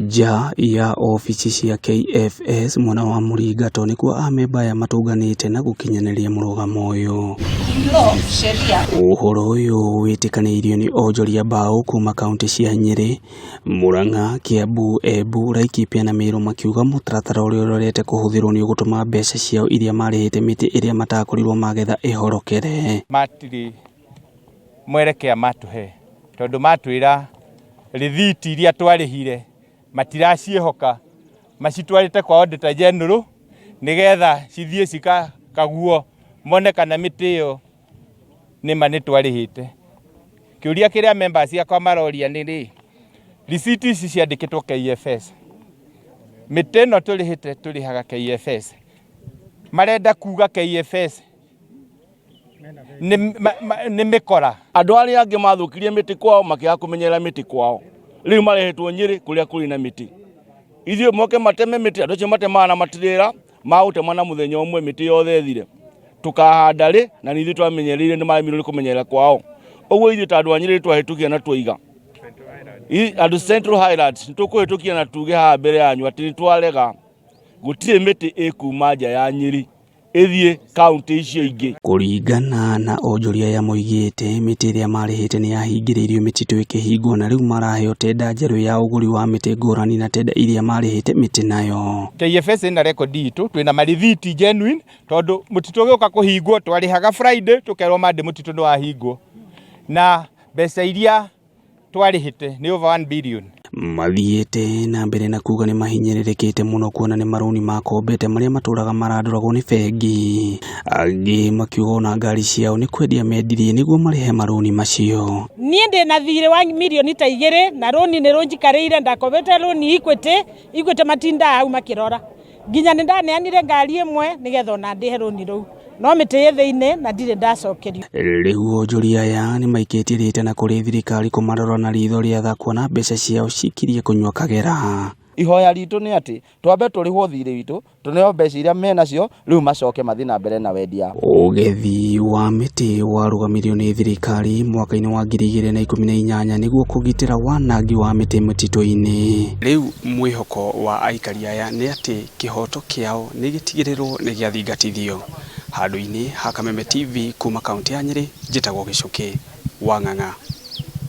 Ja ya ofici cia KFS mwena wa Mũringatũ nĩkuo amemba aya matũnganĩte na gũkinyanĩria mũrũgamo ũyũ. Ũhoro ũyũ wĩtĩkanĩirio nĩ onjoria mbau kuma kaunti cia Nyĩrĩ, Mũrang'a, Kiambu, Embu, Laikipia na Meru makiuga mũtaratara ũrĩa ũrorete kũhũthĩrwo nĩ ũgũtũma mbeca ciao iria marĩhĩte mĩtĩ ĩrĩa matakorirwo magetha ĩhorokere. Matiri mwerekea matuhe tondũ matwĩra rithiti iria twarĩhire matiraciĩhoka macitwarĩte kwa auditor general nigetha cithiĩ cikakaguo mone kana mĩtĩ ĩyo nĩma nĩ twarĩhĩte. Kĩũria kĩrĩa members ciakwa maroria nĩ rĩ, receipt ici ciandĩkĩtwo KFS, mĩtĩ ĩno tũrĩhĩte tũrĩhaga KFS, marenda kuuga KFS nĩ mĩkora. Andũ arĩa angĩ mathũkirie mĩtĩ kwao makĩaga kũmenyerera mĩtĩ kwao, rĩu marehetwo Nyĩrĩ kũrĩa kũrĩ na mĩtĩ. Ithuĩ moke mateme mĩtĩ, andũ acio matemaga na matirĩra magũtema na mũthenya ũmwe mĩtĩ yothe ĩthire. Tukahanda rĩ na nithuĩ twamenyereire nĩ maremirwo nĩ kũmenyerera kwao. Ũguo ithuĩ ta andũ a Nyĩrĩ twahĩtũkia na twoiga andũ Central Highlands nĩtũkũhĩtũkia na tuge haha mbere yanyu atĩ nĩtwarega gũtirĩ mĩtĩ ĩkuma nja ya Nyĩrĩ ĩthiĩ kaunti icio ingĩ. Kũringana na onjoria ya moigĩte mĩtĩ ĩrĩa marĩhĩte nĩ yahingĩrĩirio mĩtitũ ĩkĩhingwo na rĩu maraheo tenda njerũ ya ũgũri wa mĩtĩ ngũrani na tenda iria marĩhĩte mĩtĩ nayo. KFS ĩna record itũ twĩna marithiti genuine tondũ mũtitũ ũgĩũka kũhingwo twarĩhaga Friday tũkerwo Monday mũtitũ nĩ wahingwo na mbeca iria twarĩhĩte nĩ over 1 billion. Mathiĩte na mbere na kuga nĩ mahinyĩrĩrĩkĩte mũno kuona nĩ marũni makombete marĩa matũraga marandũragwo nĩ bengi. Angĩ makiuga ona ngari ciao nĩ kwendia mendirie nĩguo marĩhe marũni macio. Niĩ ndĩna thirĩ wa mirioni ta 2 na rũni nĩ rũnjikarĩire, ndakombete rũni Equity matinda hau makĩrora. Nginya nĩ ndaneanire ngari ĩmwe nĩgetha ona ndĩhe rũni rũu, no mĩtĩ ĩ thĩinĩ na ndirĩ ndacokerio. Rĩu onjoria aya nĩ maikĩtie rĩtana kũrĩ thirikari kũmarora na ritho rĩa tha kuona mbeca ciao cikirie kũnyua kagera. Ihoya ritũ nĩ atĩ twambe tũrĩhwo thirĩ witũ, tũneo mbeca iria menacio rĩu macoke mathiĩ na mbere na wendia. Ugethi wa mĩtĩ warũgamirio nĩ thirikari mwaka-inĩ wa 2018 nĩguo kũgitĩra wanangi wa mĩtĩ mĩtitũ-inĩ. Rĩu mwĩhoko wa aikari aya nĩ atĩ kĩhoto kĩao nĩ gĩtigĩrĩrwo nĩ gĩathingatithio. Handũ-inĩ ha Kameme TV kuma kaunti ya Nyĩrĩ, njĩtagwo Gĩcũkĩ wa Ng'ang'a.